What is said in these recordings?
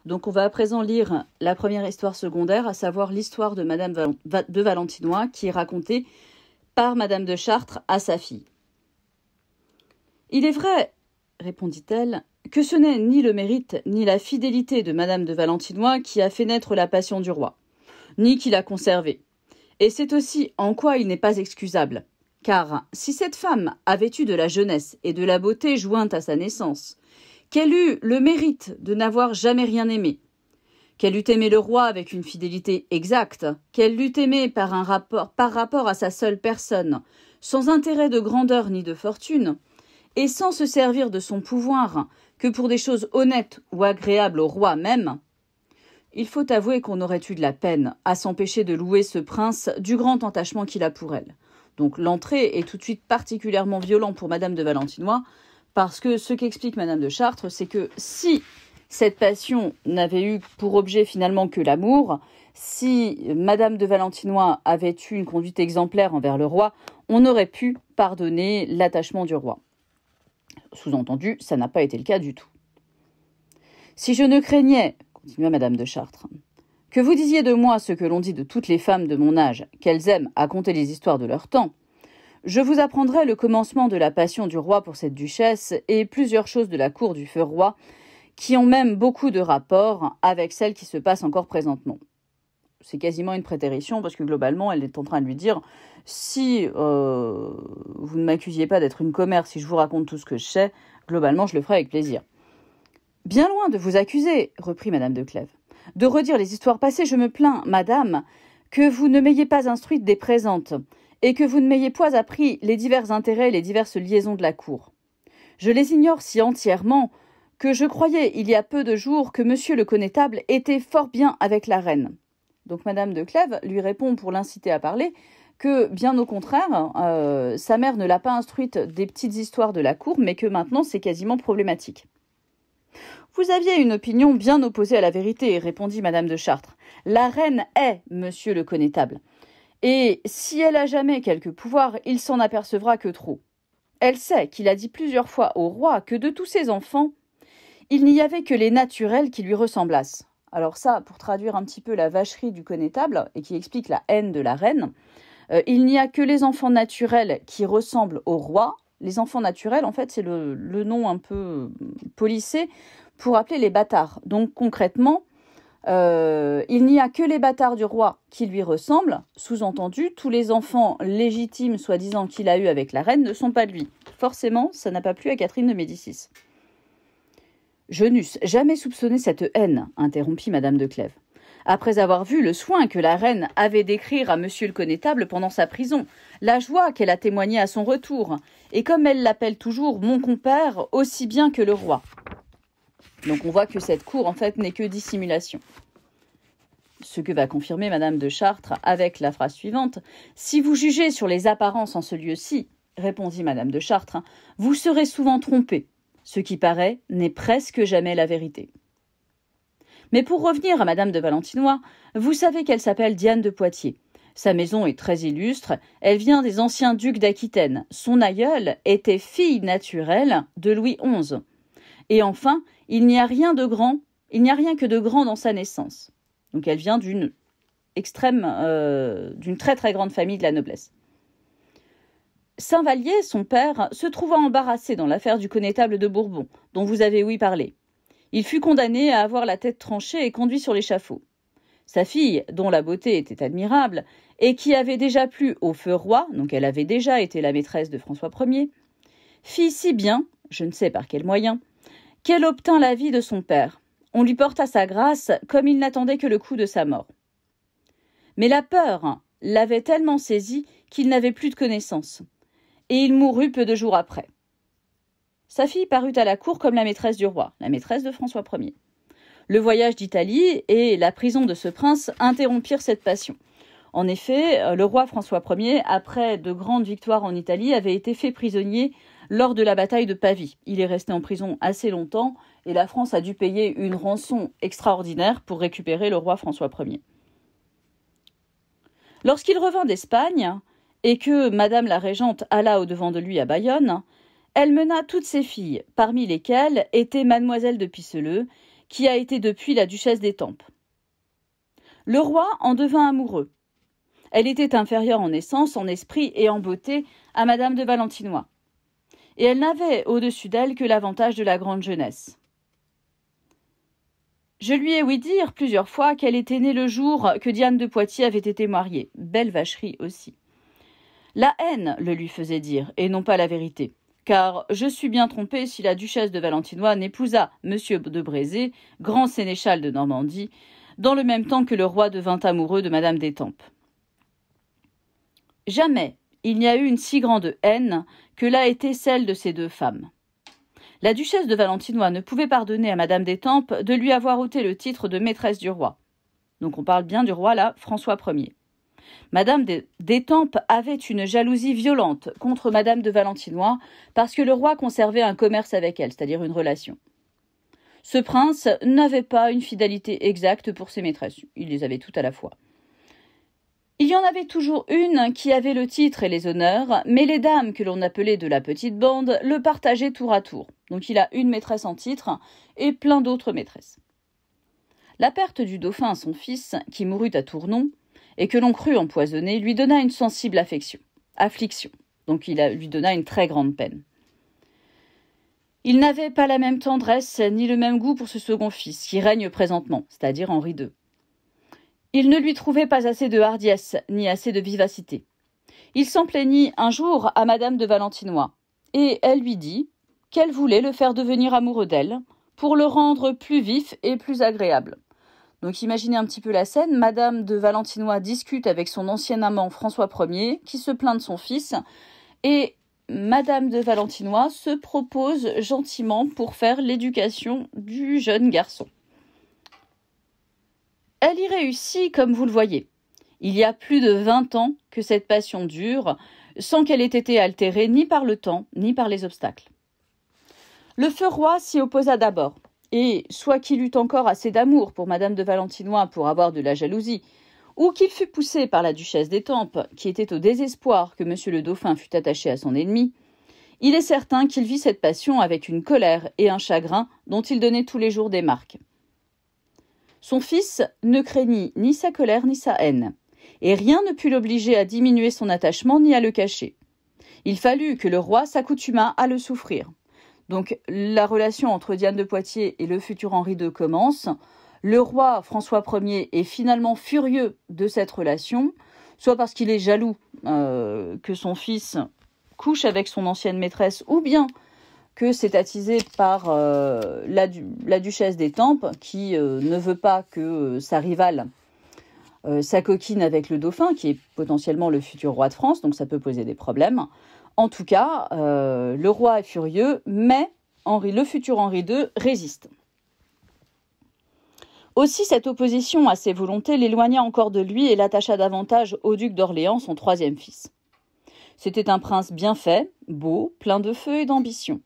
Donc on va à présent lire la première histoire secondaire, à savoir l'histoire de Madame de Valentinois, qui est racontée par Madame de Chartres à sa fille. « Il est vrai, répondit-elle, que ce n'est ni le mérite ni la fidélité de Madame de Valentinois qui a fait naître la passion du roi, ni qui l'a conservée. Et c'est aussi en quoi il n'est pas excusable. Car si cette femme avait eu de la jeunesse et de la beauté jointe à sa naissance, qu'elle eût le mérite de n'avoir jamais rien aimé, qu'elle eût aimé le roi avec une fidélité exacte, qu'elle l'eût aimé par rapport à sa seule personne, sans intérêt de grandeur ni de fortune, et sans se servir de son pouvoir que pour des choses honnêtes ou agréables au roi même, il faut avouer qu'on aurait eu de la peine à s'empêcher de louer ce prince du grand attachement qu'il a pour elle. Donc l'entrée est tout de suite particulièrement violente pour Madame de Valentinois, parce que ce qu'explique Madame de Chartres, c'est que si cette passion n'avait eu pour objet finalement que l'amour, si Madame de Valentinois avait eu une conduite exemplaire envers le roi, on aurait pu pardonner l'attachement du roi. Sous-entendu, ça n'a pas été le cas du tout. Si je ne craignais, continua Madame de Chartres, que vous disiez de moi ce que l'on dit de toutes les femmes de mon âge, qu'elles aiment à conter les histoires de leur temps, je vous apprendrai le commencement de la passion du roi pour cette duchesse et plusieurs choses de la cour du feu roi qui ont même beaucoup de rapport avec celles qui se passent encore présentement. C'est quasiment une prétérition parce que globalement, elle est en train de lui dire « Si vous ne m'accusiez pas d'être une commère, si je vous raconte tout ce que je sais, globalement, je le ferai avec plaisir. » « Bien loin de vous accuser, reprit Madame de Clèves, de redire les histoires passées, je me plains, madame, que vous ne m'ayez pas instruite des présentes, et que vous ne m'ayez pas appris les divers intérêts et les diverses liaisons de la cour. Je les ignore si entièrement que je croyais il y a peu de jours que monsieur le connétable était fort bien avec la reine. » Donc Madame de Clèves lui répond pour l'inciter à parler que, bien au contraire, sa mère ne l'a pas instruite des petites histoires de la cour, mais que maintenant c'est quasiment problématique. « Vous aviez une opinion bien opposée à la vérité, répondit Madame de Chartres. La reine est monsieur le connétable. Et si elle a jamais quelque pouvoir, il s'en apercevra que trop. Elle sait qu'il a dit plusieurs fois au roi que de tous ses enfants, il n'y avait que les naturels qui lui ressemblassent. Alors ça, pour traduire un petit peu la vacherie du connétable, et qui explique la haine de la reine, il n'y a que les enfants naturels qui ressemblent au roi. Les enfants naturels, en fait, c'est le nom un peu policé pour appeler les bâtards. Donc concrètement, il n'y a que les bâtards du roi qui lui ressemblent. Sous-entendu, tous les enfants légitimes, soi-disant, qu'il a eus avec la reine ne sont pas de lui. Forcément, ça n'a pas plu à Catherine de Médicis. « Je n'eusse jamais soupçonné cette haine, interrompit Madame de Clèves, après avoir vu le soin que la reine avait d'écrire à monsieur le connétable pendant sa prison, la joie qu'elle a témoignée à son retour, et comme elle l'appelle toujours mon compère, aussi bien que le roi. » Donc on voit que cette cour, en fait, n'est que dissimulation. Ce que va confirmer Madame de Chartres avec la phrase suivante. « Si vous jugez sur les apparences en ce lieu-ci, répondit Madame de Chartres, vous serez souvent trompé. Ce qui paraît n'est presque jamais la vérité. Mais pour revenir à Madame de Valentinois, vous savez qu'elle s'appelle Diane de Poitiers. Sa maison est très illustre, elle vient des anciens ducs d'Aquitaine. Son aïeule était fille naturelle de Louis XI. Et enfin, il n'y a rien que de grand dans sa naissance. Donc elle vient d'une très très grande famille de la noblesse. Saint-Vallier, son père, se trouva embarrassé dans l'affaire du connétable de Bourbon, dont vous avez ouï parler. Il fut condamné à avoir la tête tranchée et conduit sur l'échafaud. Sa fille, dont la beauté était admirable, et qui avait déjà plu au feu roi, donc elle avait déjà été la maîtresse de François Ier, fit si bien, je ne sais par quel moyen, qu'elle obtint la vie de son père. On lui porta sa grâce comme il n'attendait que le coup de sa mort. Mais la peur l'avait tellement saisi qu'il n'avait plus de connaissance, et il mourut peu de jours après. Sa fille parut à la cour comme la maîtresse du roi, la maîtresse de François Ier. Le voyage d'Italie et la prison de ce prince interrompirent cette passion. En effet, le roi François Ier, après de grandes victoires en Italie, avait été fait prisonnier lors de la bataille de Pavie. Il est resté en prison assez longtemps et la France a dû payer une rançon extraordinaire pour récupérer le roi François Ier. Lorsqu'il revint d'Espagne et que Madame la Régente alla au-devant de lui à Bayonne, elle mena toutes ses filles, parmi lesquelles était Mademoiselle de Pisseleu, qui a été depuis la duchesse d'Étampes. Le roi en devint amoureux. Elle était inférieure en naissance, en esprit et en beauté à Madame de Valentinois. Et elle n'avait au-dessus d'elle que l'avantage de la grande jeunesse. Je lui ai ouï dire plusieurs fois qu'elle était née le jour que Diane de Poitiers avait été mariée. Belle vacherie aussi. La haine le lui faisait dire, et non pas la vérité. Car je suis bien trompée si la duchesse de Valentinois n'épousa Monsieur de Brézé, grand sénéchal de Normandie, dans le même temps que le roi devint amoureux de Madame d'Étampes. Jamais il n'y a eu une si grande haine que l'a été celle de ces deux femmes. La duchesse de Valentinois ne pouvait pardonner à Madame d'Étampes de lui avoir ôté le titre de maîtresse du roi. Donc on parle bien du roi là, François Ier. Madame d'Étampes avait une jalousie violente contre Madame de Valentinois parce que le roi conservait un commerce avec elle, c'est-à-dire une relation. Ce prince n'avait pas une fidélité exacte pour ses maîtresses, il les avait toutes à la fois. Il y en avait toujours une qui avait le titre et les honneurs, mais les dames que l'on appelait de la petite bande le partageaient tour à tour. Donc il a une maîtresse en titre et plein d'autres maîtresses. La perte du dauphin, son fils, qui mourut à Tournon, et que l'on crut empoisonné, lui donna une sensible affliction. Donc il lui donna une très grande peine. Il n'avait pas la même tendresse ni le même goût pour ce second fils, qui règne présentement, c'est-à-dire Henri II. Il ne lui trouvait pas assez de hardiesse, ni assez de vivacité. Il s'en plaignit un jour à Madame de Valentinois, et elle lui dit qu'elle voulait le faire devenir amoureux d'elle, pour le rendre plus vif et plus agréable. Donc imaginez un petit peu la scène, Madame de Valentinois discute avec son ancien amant François Ier, qui se plaint de son fils, et Madame de Valentinois se propose gentiment pour faire l'éducation du jeune garçon. Elle y réussit, comme vous le voyez. Il y a plus de 20 ans que cette passion dure, sans qu'elle ait été altérée ni par le temps, ni par les obstacles. Le feu roi s'y opposa d'abord, et soit qu'il eût encore assez d'amour pour Madame de Valentinois pour avoir de la jalousie, ou qu'il fût poussé par la duchesse d'Étampes, qui était au désespoir que Monsieur le Dauphin fût attaché à son ennemi, il est certain qu'il vit cette passion avec une colère et un chagrin dont il donnait tous les jours des marques. Son fils ne craignit ni sa colère ni sa haine, et rien ne put l'obliger à diminuer son attachement ni à le cacher. Il fallut que le roi s'accoutumât à le souffrir. Donc la relation entre Diane de Poitiers et le futur Henri II commence. Le roi François Ier est finalement furieux de cette relation, soit parce qu'il est jaloux que son fils couche avec son ancienne maîtresse, ou bien que c'est attisé par la duchesse d'Étampes, qui ne veut pas que sa rivale s'acoquine avec le dauphin, qui est potentiellement le futur roi de France, donc ça peut poser des problèmes. En tout cas, le roi est furieux, mais le futur Henri II résiste. Aussi, cette opposition à ses volontés l'éloigna encore de lui et l'attacha davantage au duc d'Orléans, son troisième fils. C'était un prince bien fait, beau, plein de feu et d'ambition.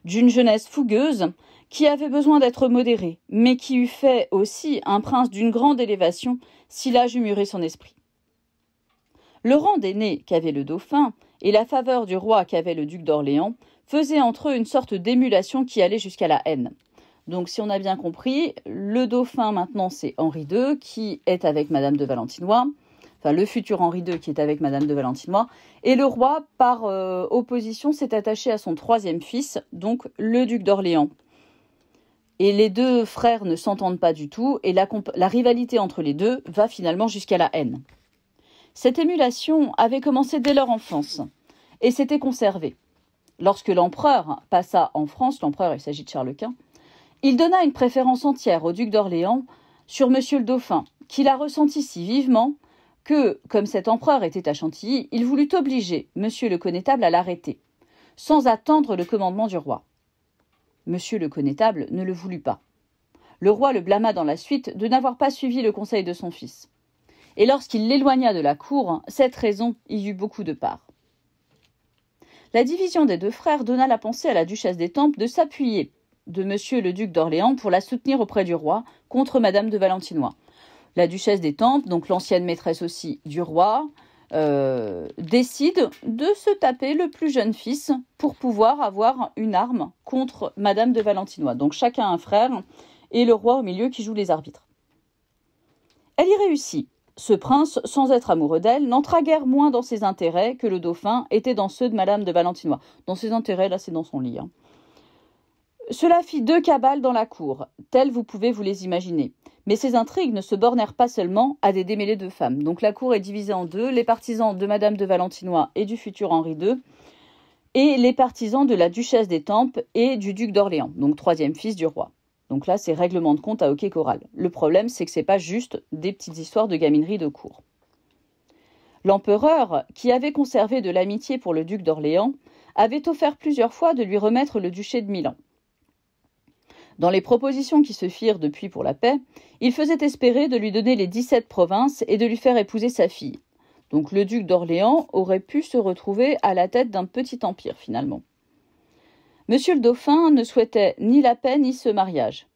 D'une jeunesse fougueuse, qui avait besoin d'être modérée, mais qui eût fait aussi un prince d'une grande élévation si l'âge eût mûri son esprit. Le rang d'aîné qu'avait le dauphin et la faveur du roi qu'avait le duc d'Orléans faisaient entre eux une sorte d'émulation qui allait jusqu'à la haine. Donc si on a bien compris, le dauphin maintenant c'est Henri II qui est avec Madame de Valentinois, enfin le futur Henri II qui est avec Madame de Valentinois, et le roi, par opposition, s'est attaché à son troisième fils, donc le duc d'Orléans. Et les deux frères ne s'entendent pas du tout, et la rivalité entre les deux va finalement jusqu'à la haine. Cette émulation avait commencé dès leur enfance, et s'était conservée. Lorsque l'empereur passa en France, l'empereur, il s'agit de Charles Quint, il donna une préférence entière au duc d'Orléans sur Monsieur le Dauphin, qu'il a ressenti si vivement que, comme cet empereur était à Chantilly, il voulut obliger Monsieur le Connétable à l'arrêter, sans attendre le commandement du roi. Monsieur le Connétable ne le voulut pas. Le roi le blâma dans la suite de n'avoir pas suivi le conseil de son fils. Et lorsqu'il l'éloigna de la cour, cette raison y eut beaucoup de part. La division des deux frères donna la pensée à la duchesse d'Étampes de s'appuyer de Monsieur le duc d'Orléans pour la soutenir auprès du roi contre Madame de Valentinois. La duchesse d'Étampes, donc l'ancienne maîtresse aussi du roi, décide de se taper le plus jeune fils pour pouvoir avoir une arme contre Madame de Valentinois. Donc chacun un frère, et le roi au milieu qui joue les arbitres. Elle y réussit. Ce prince, sans être amoureux d'elle, n'entra guère moins dans ses intérêts que le dauphin était dans ceux de Madame de Valentinois. Dans ses intérêts, là c'est dans son lit. Cela fit 2 cabales dans la cour, telles vous pouvez vous les imaginer. Mais ces intrigues ne se bornèrent pas seulement à des démêlés de femmes. Donc la cour est divisée en 2, les partisans de Madame de Valentinois et du futur Henri II, et les partisans de la duchesse d'Étampes et du duc d'Orléans, donc 3e fils du roi. Donc là, c'est règlement de compte à hoquet choral. Le problème, c'est que ce n'est pas juste des petites histoires de gaminerie de cour. L'empereur, qui avait conservé de l'amitié pour le duc d'Orléans, avait offert plusieurs fois de lui remettre le duché de Milan. Dans les propositions qui se firent depuis pour la paix, il faisait espérer de lui donner les 17 provinces et de lui faire épouser sa fille. Donc le duc d'Orléans aurait pu se retrouver à la tête d'un petit empire finalement. Monsieur le dauphin ne souhaitait ni la paix ni ce mariage.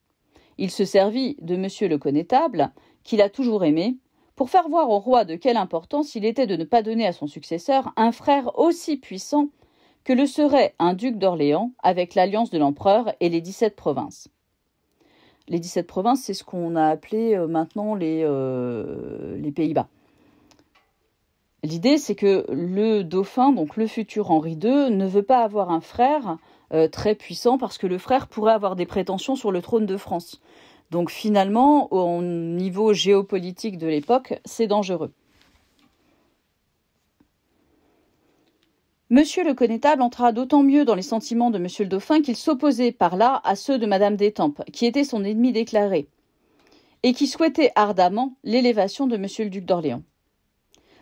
Il se servit de monsieur le connétable, qu'il a toujours aimé, pour faire voir au roi de quelle importance il était de ne pas donner à son successeur un frère aussi puissant que le serait un duc d'Orléans avec l'alliance de l'empereur et les 17 provinces. Les 17 provinces, c'est ce qu'on a appelé maintenant les Pays-Bas. L'idée, c'est que le dauphin, donc le futur Henri II, ne veut pas avoir un frère très puissant parce que le frère pourrait avoir des prétentions sur le trône de France. Donc finalement, au niveau géopolitique de l'époque, c'est dangereux. Monsieur le connétable entra d'autant mieux dans les sentiments de monsieur le dauphin qu'il s'opposait par là à ceux de madame d'Étampes, qui était son ennemi déclaré, et qui souhaitait ardemment l'élévation de monsieur le duc d'Orléans.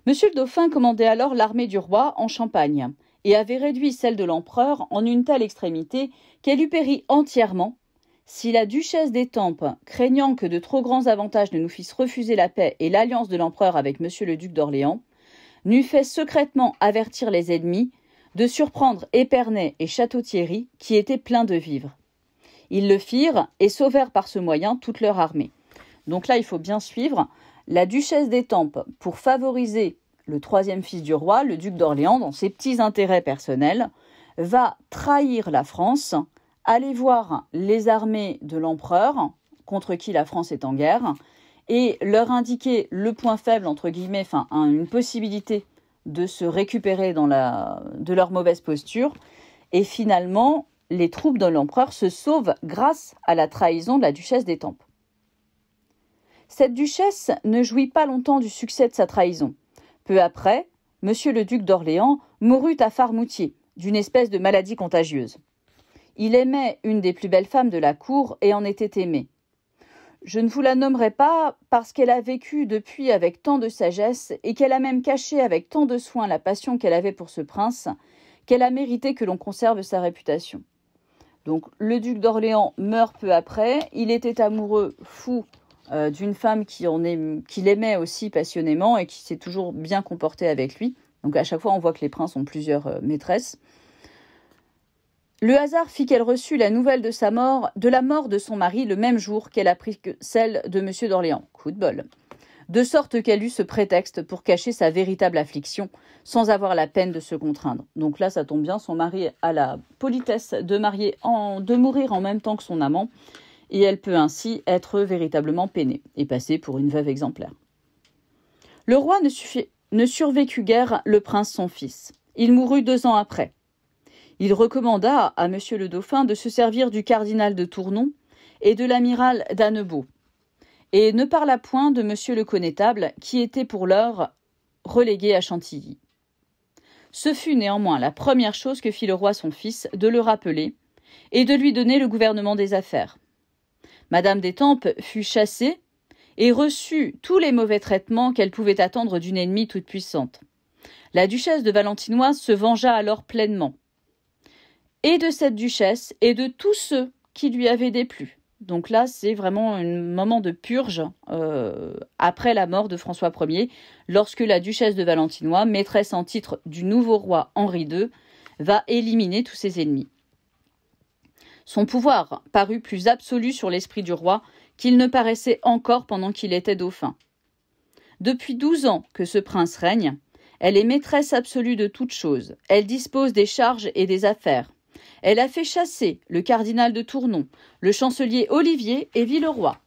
Monsieur le dauphin commandait alors l'armée du roi en Champagne, et avait réduit celle de l'empereur en une telle extrémité qu'elle eût péri entièrement, si la duchesse d'Étampes, craignant que de trop grands avantages ne nous fissent refuser la paix et l'alliance de l'empereur avec monsieur le duc d'Orléans, n'eût fait secrètement avertir les ennemis de surprendre Épernay et Château-Thierry, qui étaient pleins de vivres. Ils le firent et sauvèrent par ce moyen toute leur armée. Donc là, il faut bien suivre. La duchesse d'Étampes, pour favoriser le 3e fils du roi, le duc d'Orléans, dans ses petits intérêts personnels, va trahir la France, aller voir les armées de l'empereur, contre qui la France est en guerre, et leur indiquer le point faible, entre guillemets, une possibilité de se récupérer de leur mauvaise posture. Et finalement, les troupes de l'empereur se sauvent grâce à la trahison de la duchesse d'Étampes. Cette duchesse ne jouit pas longtemps du succès de sa trahison. Peu après, monsieur le duc d'Orléans mourut à Farmoutier, d'une espèce de maladie contagieuse. Il aimait une des plus belles femmes de la cour et en était aimé. Je ne vous la nommerai pas parce qu'elle a vécu depuis avec tant de sagesse et qu'elle a même caché avec tant de soin la passion qu'elle avait pour ce prince, qu'elle a mérité que l'on conserve sa réputation. Donc le duc d'Orléans meurt peu après, il était amoureux, fou, d'une femme qu'il aimait aussi passionnément et qui s'est toujours bien comportée avec lui. Donc à chaque fois, on voit que les princes ont plusieurs maîtresses. Le hasard fit qu'elle reçut la nouvelle de la mort de son mari le même jour qu'elle apprit celle de M. d'Orléans. Coup de bol. De sorte qu'elle eut ce prétexte pour cacher sa véritable affliction, sans avoir la peine de se contraindre. Donc là, ça tombe bien, son mari a la politesse de mourir en même temps que son amant, et elle peut ainsi être véritablement peinée et passer pour une veuve exemplaire. Le roi ne survécut guère le prince son fils. Il mourut 2 ans après. Il recommanda à M. le dauphin de se servir du cardinal de Tournon et de l'amiral d'Annebault, et ne parla point de M. le connétable, qui était pour l'heure relégué à Chantilly. Ce fut néanmoins la première chose que fit le roi son fils, de le rappeler, et de lui donner le gouvernement des affaires. Madame d'Étampes fut chassée et reçut tous les mauvais traitements qu'elle pouvait attendre d'une ennemie toute puissante. La duchesse de Valentinois se vengea alors pleinement, et de cette duchesse et de tous ceux qui lui avaient déplu. Donc là, c'est vraiment un moment de purge après la mort de François Ier, lorsque la duchesse de Valentinois, maîtresse en titre du nouveau roi Henri II, va éliminer tous ses ennemis. Son pouvoir parut plus absolu sur l'esprit du roi qu'il ne paraissait encore pendant qu'il était dauphin. Depuis 12 ans que ce prince règne, elle est maîtresse absolue de toutes choses. Elle dispose des charges et des affaires. Elle a fait chasser le cardinal de Tournon, le chancelier Olivier et Villeroy.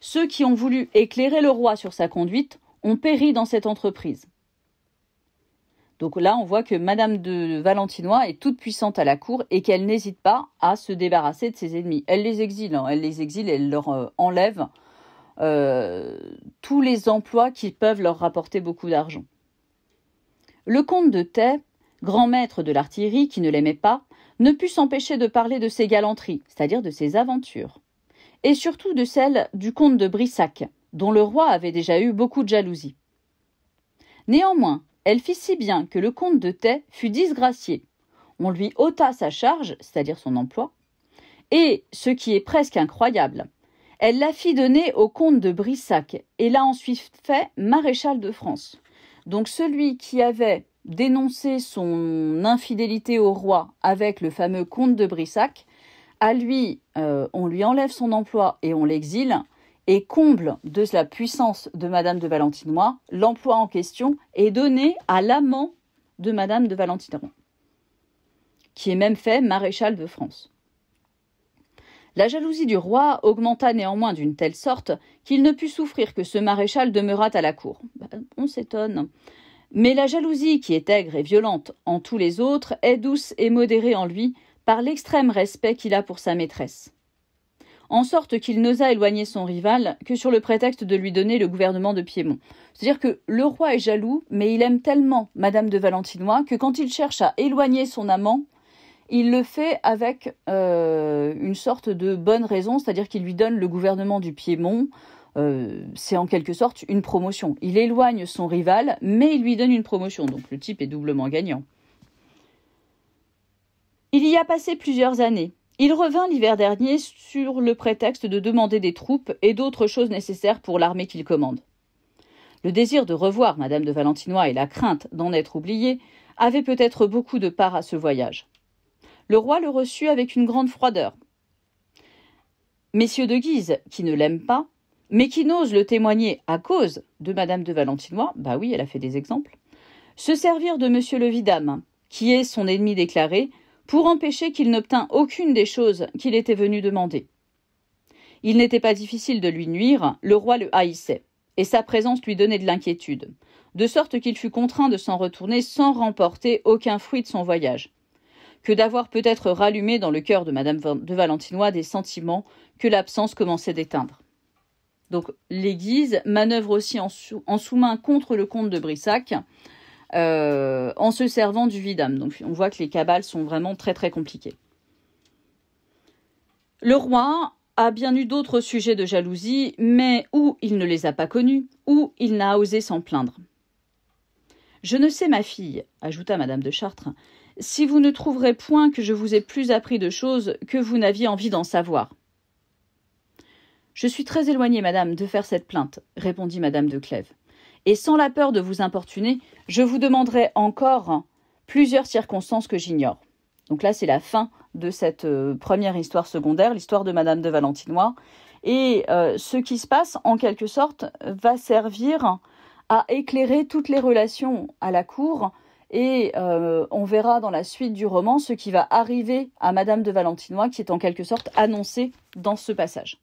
Ceux qui ont voulu éclairer le roi sur sa conduite ont péri dans cette entreprise. Donc là, on voit que Madame de Valentinois est toute puissante à la cour et qu'elle n'hésite pas à se débarrasser de ses ennemis. Elle les exile, elle leur enlève tous les emplois qui peuvent leur rapporter beaucoup d'argent. Le comte de Taix, grand maître de l'artillerie qui ne l'aimait pas, ne put s'empêcher de parler de ses galanteries, c'est-à-dire de ses aventures, et surtout de celle du comte de Brissac, dont le roi avait déjà eu beaucoup de jalousie. Néanmoins, elle fit si bien que le comte de Taix fut disgracié. On lui ôta sa charge, c'est-à-dire son emploi, et, ce qui est presque incroyable, elle la fit donner au comte de Brissac et l'a ensuite fait maréchal de France. Donc celui qui avait dénoncé son infidélité au roi avec le fameux comte de Brissac, à lui, on lui enlève son emploi et on l'exile, et comble de la puissance de Madame de Valentinois, l'emploi en question est donné à l'amant de Madame de Valentinois, qui est même fait maréchal de France. La jalousie du roi augmenta néanmoins d'une telle sorte qu'il ne put souffrir que ce maréchal demeurât à la cour. On s'étonne. Mais la jalousie, qui est aigre et violente en tous les autres, est douce et modérée en lui par l'extrême respect qu'il a pour sa maîtresse. En sorte qu'il n'osa éloigner son rival que sur le prétexte de lui donner le gouvernement de Piémont. C'est-à-dire que le roi est jaloux, mais il aime tellement Madame de Valentinois que quand il cherche à éloigner son amant, il le fait avec une sorte de bonne raison, c'est-à-dire qu'il lui donne le gouvernement du Piémont. C'est en quelque sorte une promotion. Il éloigne son rival, mais il lui donne une promotion. Donc le type est doublement gagnant. Il y a passé plusieurs années. Il revint l'hiver dernier sur le prétexte de demander des troupes et d'autres choses nécessaires pour l'armée qu'il commande. Le désir de revoir Madame de Valentinois et la crainte d'en être oublié avaient peut-être beaucoup de part à ce voyage. Le roi le reçut avec une grande froideur. Messieurs de Guise, qui ne l'aiment pas, mais qui n'osent le témoigner à cause de Madame de Valentinois, bah oui, elle a fait des exemples, se servirent de Monsieur le Vidame, qui est son ennemi déclaré, pour empêcher qu'il n'obtînt aucune des choses qu'il était venu demander. Il n'était pas difficile de lui nuire, le roi le haïssait, et sa présence lui donnait de l'inquiétude, de sorte qu'il fut contraint de s'en retourner sans remporter aucun fruit de son voyage, que d'avoir peut-être rallumé dans le cœur de Madame de Valentinois des sentiments que l'absence commençait d'éteindre. Donc les Guises manœuvrent aussi en sous-main contre le comte de Brissac, en se servant du vidame. Donc on voit que les cabales sont vraiment très très compliquées. Le roi a bien eu d'autres sujets de jalousie, mais ou il ne les a pas connus, ou il n'a osé s'en plaindre. « Je ne sais, ma fille, ajouta Madame de Chartres, si vous ne trouverez point que je vous ai plus appris de choses que vous n'aviez envie d'en savoir. »« Je suis très éloignée, madame, de faire cette plainte, répondit Madame de Clèves. Et sans la peur de vous importuner, je vous demanderai encore plusieurs circonstances que j'ignore. » Donc là, c'est la fin de cette première histoire secondaire, l'histoire de Madame de Valentinois. Et ce qui se passe, en quelque sorte, va servir à éclairer toutes les relations à la cour. Et on verra dans la suite du roman ce qui va arriver à Madame de Valentinois, qui est en quelque sorte annoncé dans ce passage.